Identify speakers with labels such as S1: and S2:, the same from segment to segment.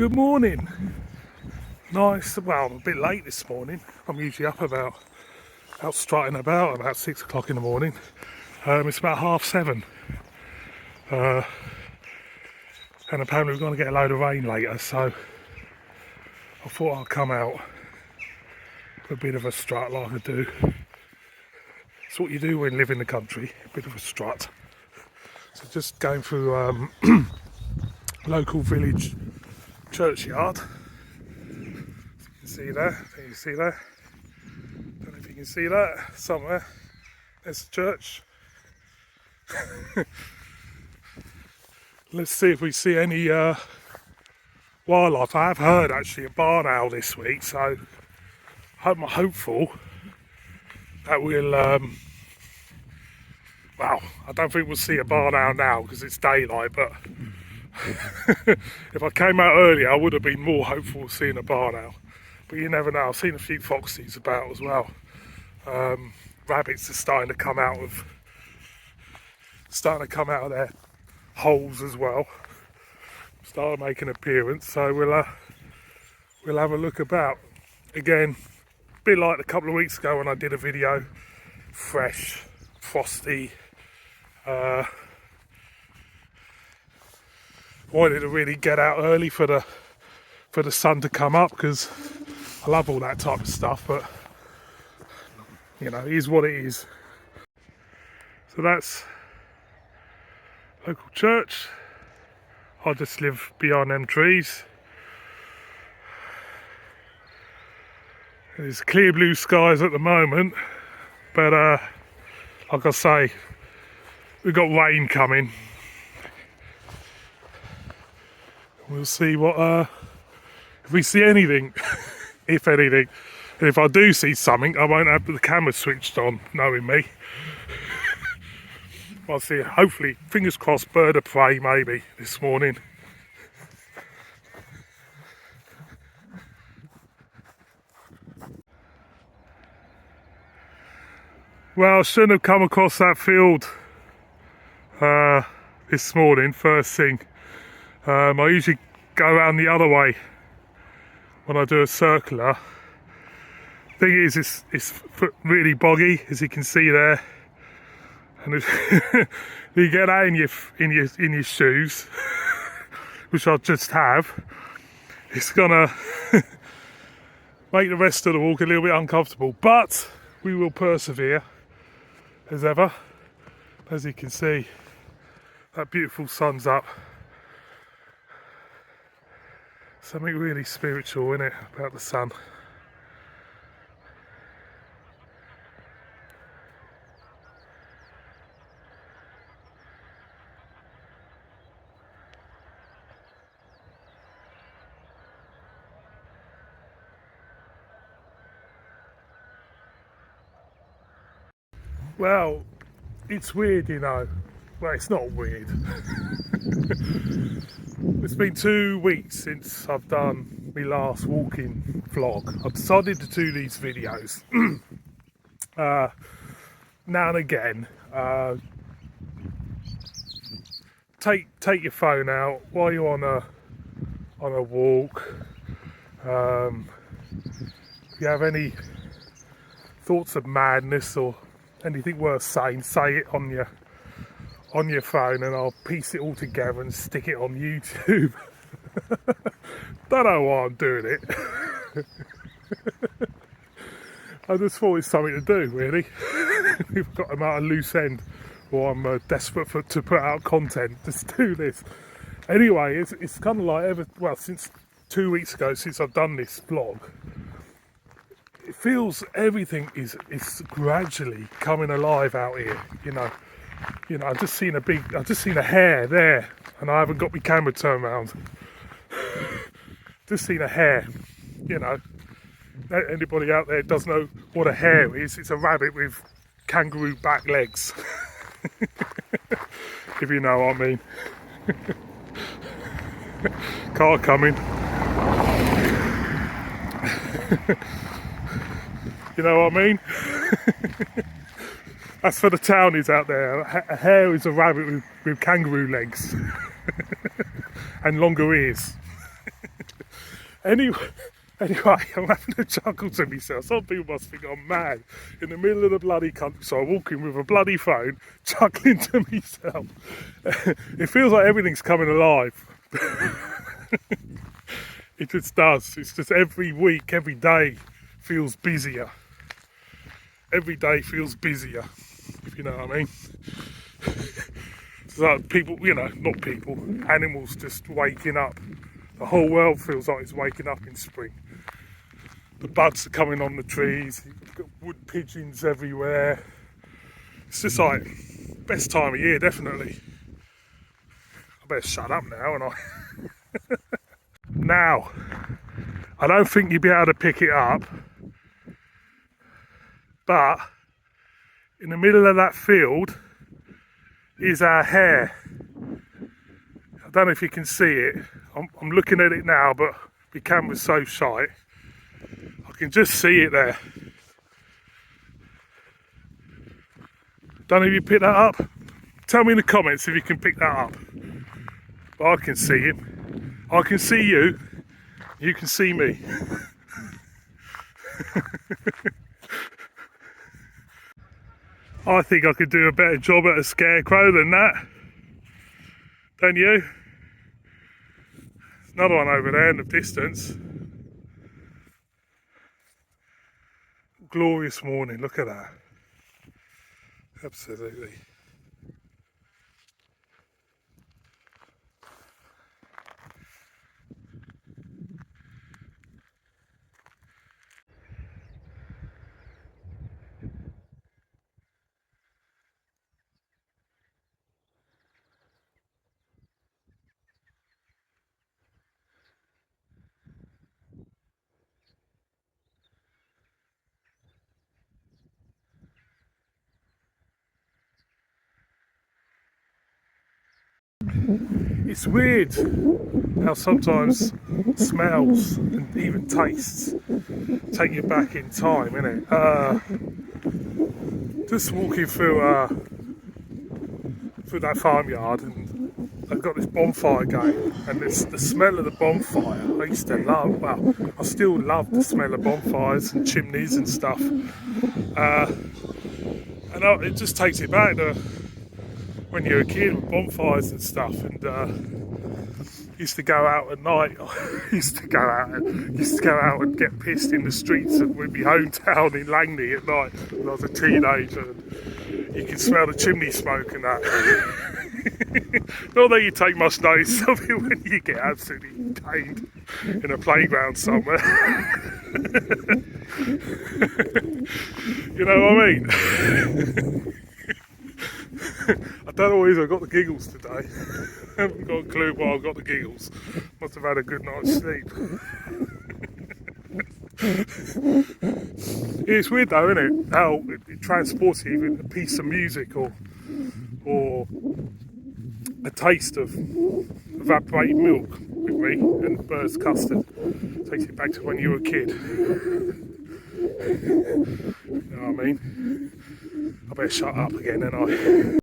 S1: Good morning. Nice. Well, I'm a bit late this morning. I'm usually up out strutting about 6 o'clock in the morning. It's about 7:30. And apparently we're going to get a load of rain later, so I thought I'd come out for a bit of a strut like I do. It's what you do when you live in the country, a bit of a strut. So just going through local village churchyard. You can see that. Can you see that? Don't know if you can see that somewhere. There's the church. Let's see if we see any wildlife. I have heard actually a barn owl this week, so I'm hopeful that we'll. Well, I don't think we'll see a barn owl now because it's daylight, but if I came out earlier, I would have been more hopeful of seeing a barn owl. But you never know. I've seen a few foxes about as well. Rabbits are starting to come out of their holes as well. Start to make an appearance. So we'll have a look about. Again, a bit like a couple of weeks ago when I did a video, fresh, frosty. Wanted to really get out early for the sun to come up because I love all that type of stuff, but you know, it is what it is. So that's local church. I just live behind them trees. There's clear blue skies at the moment, but like I say, we've got rain coming. We'll see what if we see anything, if anything. And if I do see something, I won't have the camera switched on, knowing me. I'll see, hopefully, fingers crossed, bird of prey maybe this morning. Well, I shouldn't have come across that field this morning, first thing. I usually go around the other way when I do a circular. Thing is, it's really boggy, as you can see there, and if you get that in your shoes, which I just have, it's gonna make the rest of the walk a little bit uncomfortable. But we will persevere, as ever. As you can see, that beautiful sun's up. Something really spiritual in it about the sun. Well, it's weird, you know. Well, it's not weird. It's been 2 weeks since I've done my last walking vlog. I've decided to do these videos now and again. Take your phone out while you're on a walk. If you have any thoughts of madness or anything worth saying, say it on your phone, and I'll piece it all together and stick it on YouTube. Don't know why I'm doing it. I just thought it's something to do, really. We've got them out a loose end, or I'm desperate to put out content. Just do this. Anyway, it's kind of like since 2 weeks ago, since I've done this vlog, it feels everything is gradually coming alive out here. You know, I've just seen a hare there, and I haven't got my camera turned around. Just seen a hare. You know, anybody out there doesn't know what a hare is? It's a rabbit with kangaroo back legs. If you know what I mean. Car coming. You know what I mean? That's for the townies out there. A hare is a rabbit with kangaroo legs and longer ears. Anyway, anyway, I'm having a chuckle to myself. Some people must think I'm mad. In the middle of the bloody countryside, walking with a bloody phone, chuckling to myself. It feels like everything's coming alive. It just does. It's just every week, every day feels busier. Every day feels busier, if you know what I mean. It's like people, not people, animals just waking up. The whole world feels like it's waking up in spring. The buds are coming on the trees, you've got wood pigeons everywhere. It's just like, best time of year, definitely. I better shut up now, and I... Now, I don't think you'll be able to pick it up, but in the middle of that field is our hare. I don't know if you can see it. I'm looking at it now, but the camera's so shy. I can just see it there. Don't know if you pick that up. Tell me in the comments if you can pick that up. But I can see him. I can see you. You can see me. I think I could do a better job at a scarecrow than that. Don't you? There's another one over there in the distance. Glorious morning, look at that. Absolutely. It's weird how sometimes smells and even tastes take you back in time, innit? Just walking through that farmyard, and they've got this bonfire going, and it's the smell of the bonfire. I used to love, well, I still love the smell of bonfires and chimneys and stuff. It just takes it back to when you were a kid with bonfires and stuff, and used to go out at night. used to go out and get pissed in the streets of my hometown in Langley at night when I was a teenager. And you can smell the chimney smoke and that. Not that you take much notice of it when you get absolutely caned in a playground somewhere. You know what I mean? I don't know whether I've got the giggles today. I haven't got a clue why I've got the giggles. Must have had a good night's sleep. It's weird though, isn't it? How it transports you, even a piece of music or a taste of evaporated milk with me and Bird's custard. Takes you back to when you were a kid. You know what I mean? I better shut up again, and I.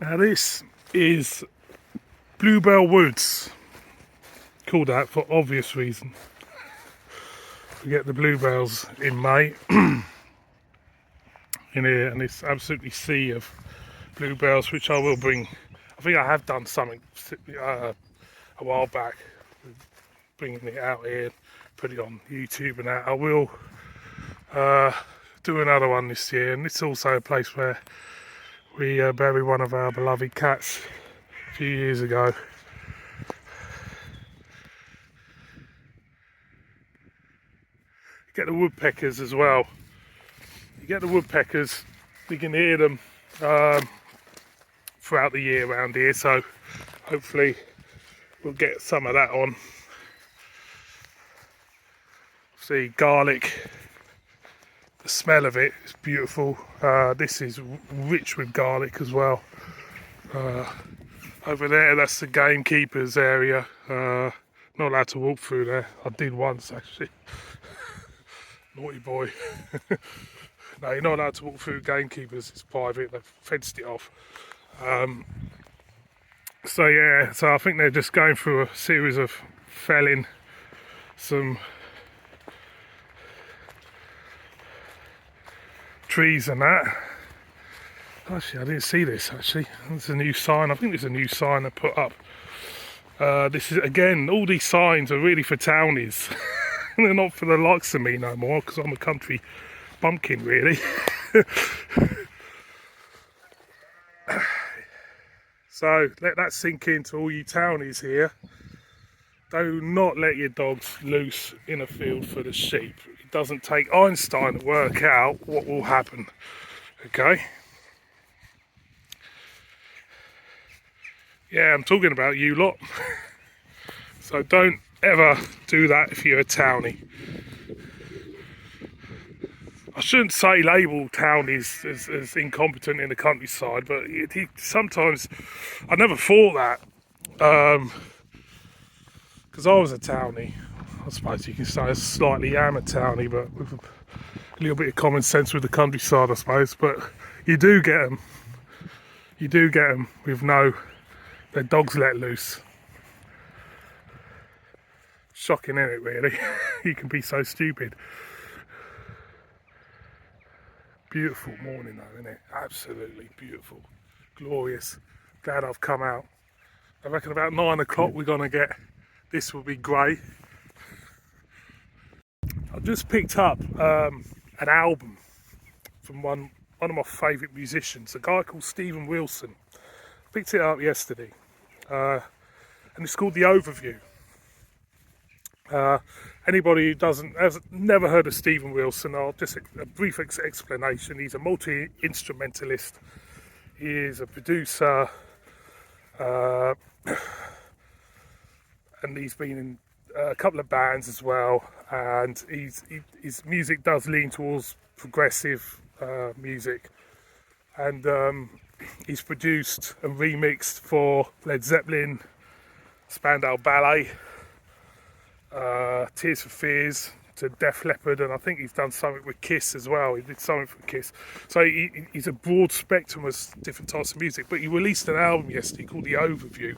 S1: Now this is Bluebell Woods, called that for obvious reason. We get the bluebells in May in here, and it's absolutely sea of bluebells, which I will bring. I think I have done something a while back with bringing it out here and put it on YouTube and that. I will do another one this year, and it's also a place where we buried one of our beloved cats a few years ago. You get the woodpeckers as well. You get the woodpeckers, you can hear them throughout the year around here, so hopefully we'll get some of that on. See, garlic, the smell of it is beautiful. This is rich with garlic as well. Over there, that's the gamekeeper's area. Not allowed to walk through there. I did once actually. Naughty boy. No, you're not allowed to walk through gamekeepers, it's private, they've fenced it off. So yeah, so I think they're just going through a series of felling some trees and that. Actually, I didn't see this actually. There's a new sign, I think there's a new sign they put up. This is, again, all these signs are really for townies. They're not for the likes of me no more, because I'm a country bumpkin really. So let that sink into all you townies here. Do not let your dogs loose in a field full of sheep. It doesn't take Einstein to work out what will happen. Okay? Yeah, I'm talking about you lot. So don't ever do that if you're a townie. I shouldn't say label townies as incompetent in the countryside, but sometimes I never thought that, because I was a townie. I suppose you can say I slightly am a townie, but with a little bit of common sense with the countryside, I suppose. But you do get them. You do get them with their dogs let loose. Shocking, isn't it, really? You can be so stupid. Beautiful morning though, isn't it? Absolutely beautiful. Glorious. Glad I've come out. I reckon about 9 o'clock we're going to get, this will be grey. I've just picked up an album from one of my favourite musicians, a guy called Steven Wilson. Picked it up yesterday. And it's called The Overview. Anybody who has never heard of Steven Wilson, I'll just a brief explanation. He's a multi-instrumentalist. He is a producer, and he's been in a couple of bands as well. And his music does lean towards progressive music, and he's produced and remixed for Led Zeppelin, Spandau Ballet, Tears for Fears, to Def Leppard, and I think he's done something with Kiss as well. He did something for Kiss. So he's a broad spectrum of different types of music. But he released an album yesterday called The Overview,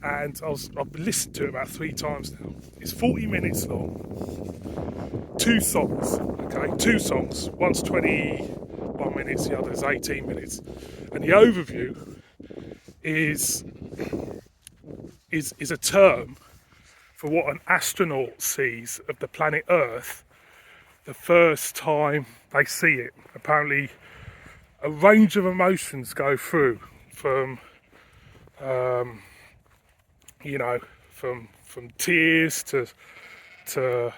S1: and I've listened to it about 3 times now. It's 40 minutes long. 2 songs, okay? 2 songs. One's 21 minutes, the other's 18 minutes. And The Overview is a term for what an astronaut sees of the planet Earth the first time they see it. Apparently a range of emotions go through from from tears to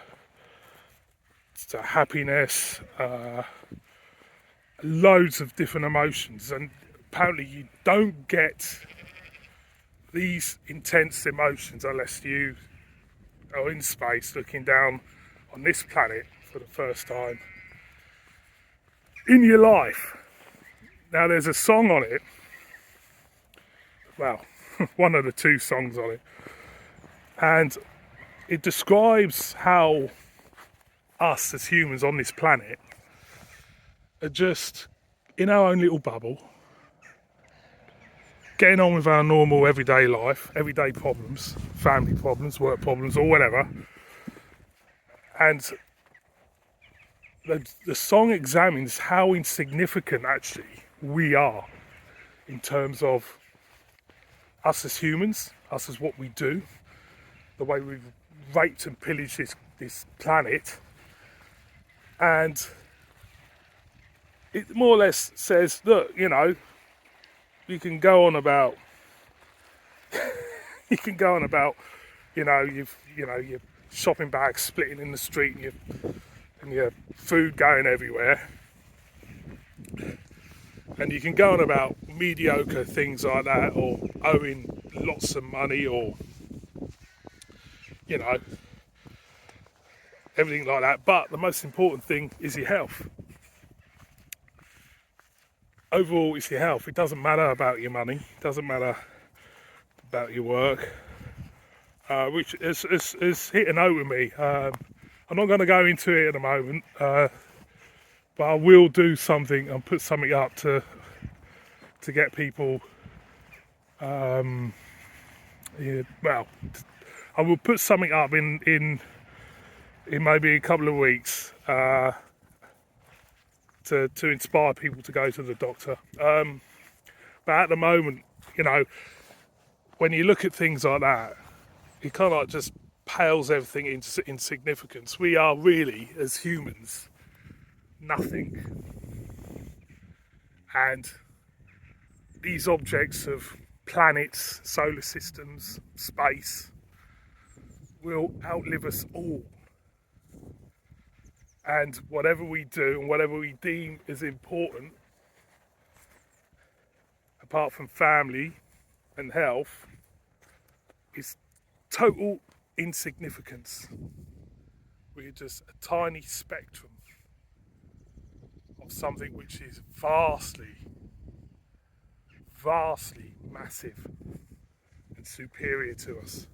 S1: happiness, loads of different emotions, and apparently you don't get these intense emotions unless you are in space looking down on this planet for the first time in your life. Now there's a song on it, well, one of the 2 songs on it, and it describes how us as humans on this planet are just in our own little bubble, getting on with our normal everyday life, everyday problems, family problems, work problems, or whatever. And the song examines how insignificant actually we are in terms of us as humans, us as what we do, the way raped and pillaged this planet, and it more or less says, look, you know, you can go on about you can go on about, you know, your shopping bags splitting in the street and your food going everywhere, and you can go on about mediocre things like that, or owing lots of money, or you know, everything like that. But the most important thing is your health. Overall, it's your health. It doesn't matter about your money. It doesn't matter about your work, which is hit a note with me. I'm not going to go into it at the moment, but I will do something and put something up to get people. Yeah, well, I will put something up in maybe a couple of weeks to inspire people to go to the doctor. But at the moment, you know, when you look at things like that, it kind of like just pales everything into insignificance. We are really, as humans, nothing. And these objects of planets, solar systems, space, will outlive us all. And whatever we do and whatever we deem as important, apart from family and health, is total insignificance. We're just a tiny spectrum of something which is vastly massive and superior to us.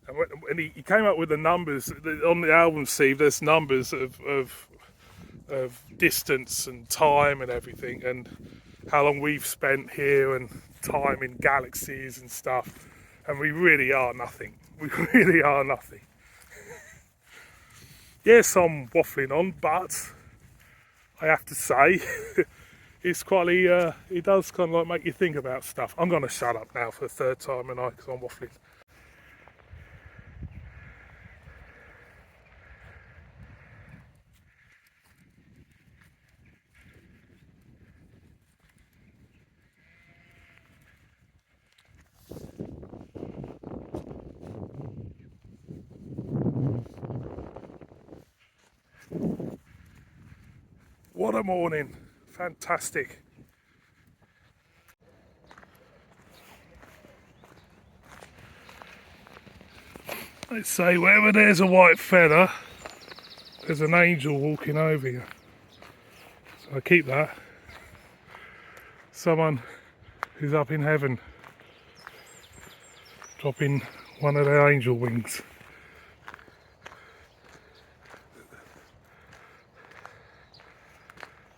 S1: And when he came up with the numbers on the album, Steve, there's numbers of distance and time and everything, and how long we've spent here and time in galaxies and stuff, and we really are nothing. We really are nothing. Yes, I'm waffling on, but I have to say, it's quite, it does kind of like make you think about stuff. I'm going to shut up now for the third time tonight because I'm waffling. What a morning, fantastic. Let's say wherever there's a white feather, there's an angel walking over you. So I keep that. Someone who's up in heaven, dropping one of their angel wings.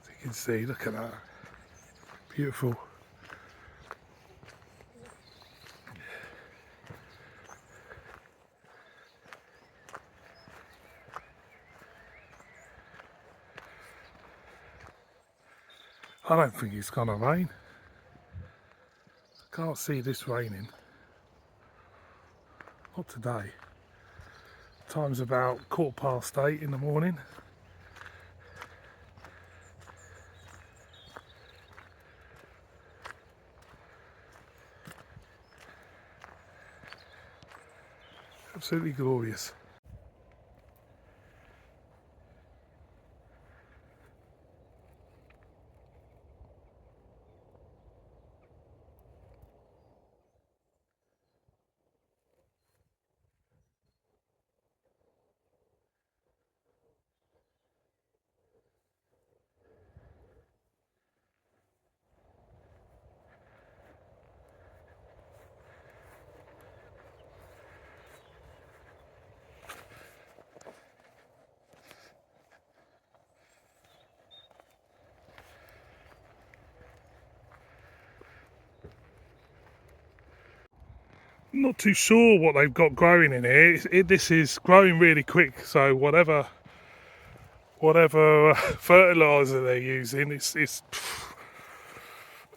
S1: As you can see, look at that. Beautiful. I don't think it's gonna rain. I can't see this raining. Not today. Time's about 8:15 in the morning. Absolutely glorious. Not too sure what they've got growing in here. This is growing really quick, so whatever fertiliser they're using, it's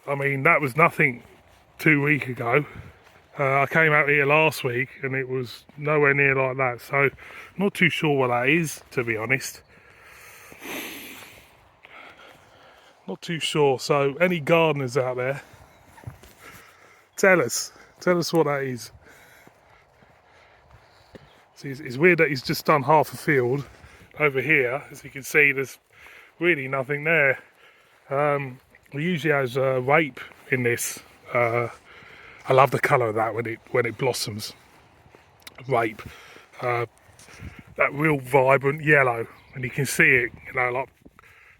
S1: I mean, that was nothing 2 weeks ago, I came out here last week and it was nowhere near like that, so not too sure what that is, to be honest. Not too sure. So any gardeners out there, tell us what that is. See, it's weird that he's just done half a field over here. As you can see, there's really nothing there. He usually has rape in this. I love the colour of that when it blossoms. Rape, that real vibrant yellow, and you can see it, you know, like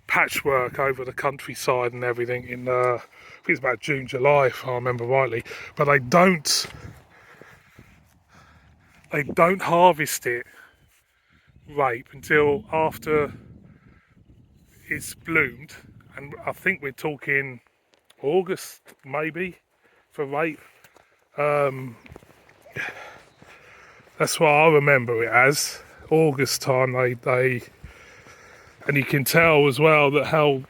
S1: patchwork over the countryside and everything. In I think it's about June, July, if I remember rightly. But they don't harvest it, rape, until after it's bloomed, and I think we're talking August maybe for rape. That's what I remember it as, August time. They and you can tell as well that how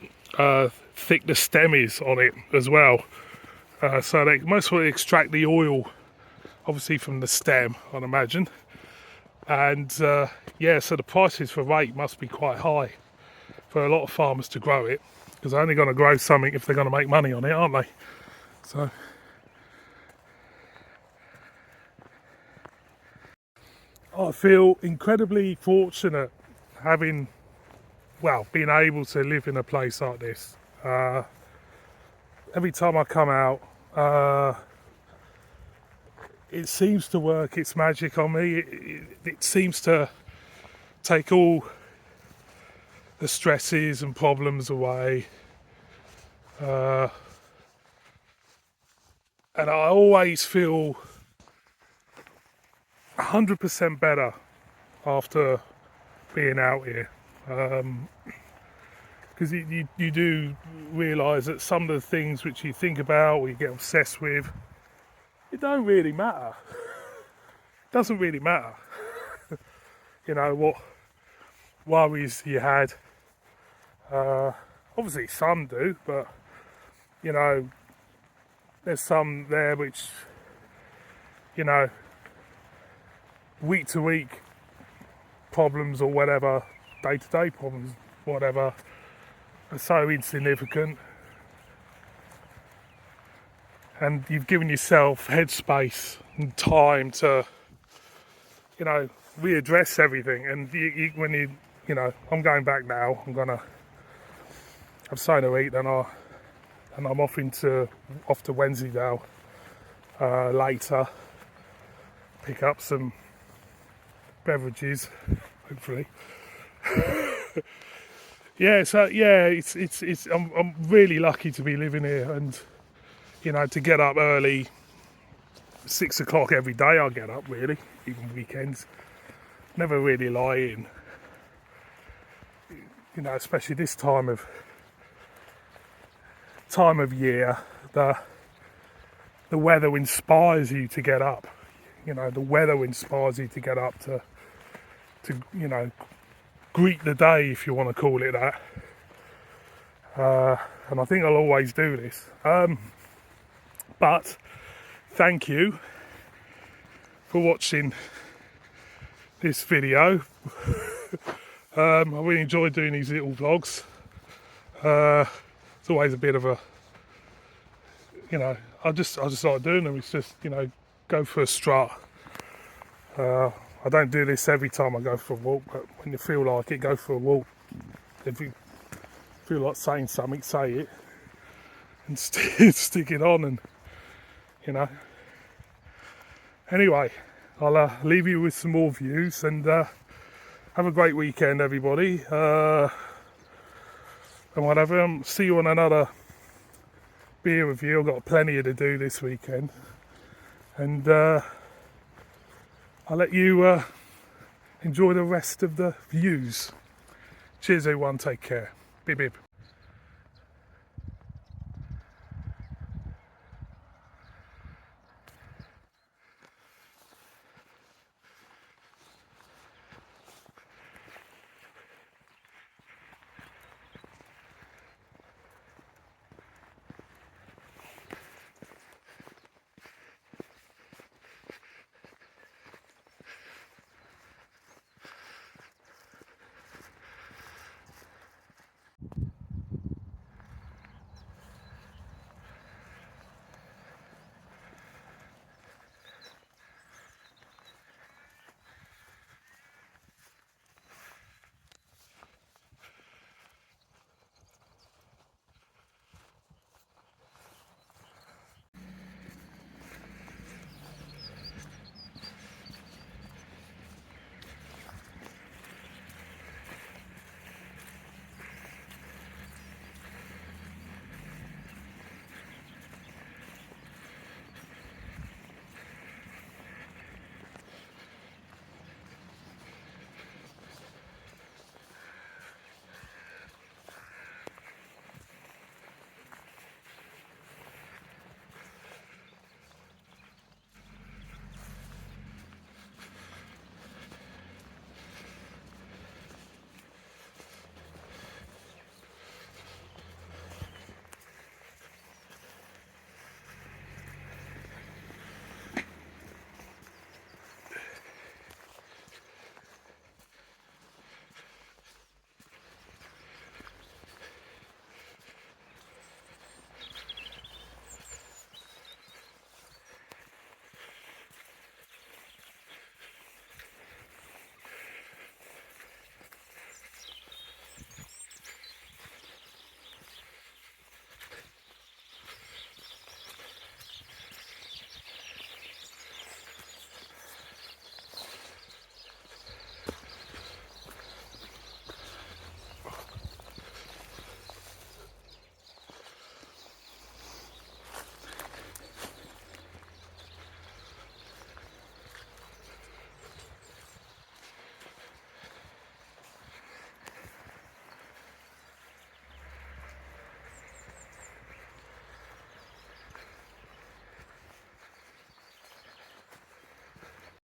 S1: thick the stem is on it as well. So they mostly extract the oil, obviously, from the stem, I'd imagine. And yeah, so the prices for rape must be quite high for a lot of farmers to grow it, because they're only going to grow something if they're going to make money on it, aren't they? So I feel incredibly fortunate having, well, being able to live in a place like this. Every time I come out, it seems to work its magic on me. It seems to take all the stresses and problems away. And I always feel 100% better after being out here. Because you do realise that some of the things which you think about or you get obsessed with, it don't really matter. It doesn't really matter. You know, what worries you had. Obviously some do, but you know, there's some there which, you know, week to week problems or whatever, day to day problems, whatever, are so insignificant. And you've given yourself headspace and time to, you know, readdress everything. And when you know, I'm going back now. I'm gonna have something to eat, and I'm off to Wensleydale later. Pick up some beverages, hopefully. Yeah, so yeah, it's I'm really lucky to be living here, and you know, to get up early, 6 o'clock every day. I get up, really, even weekends. Never really lie in. You know, especially this time of year, the weather inspires you to get up. You know, the weather inspires you to get up to you know, greet the day, if you want to call it that. And I think I'll always do this. But thank you for watching this video. I really enjoy doing these little vlogs. It's always a bit of a, you know, I just like doing them. It's just, you know, go for a strut. I don't do this every time I go for a walk, but when you feel like it, go for a walk. If you feel like saying something, say it, and stick it on, and you know. Anyway, I'll leave you with some more views, and have a great weekend, everybody. And whatever. See you on another beer review. I've got plenty to do this weekend, and I'll let you enjoy the rest of the views. Cheers, everyone. Take care. Bib bib.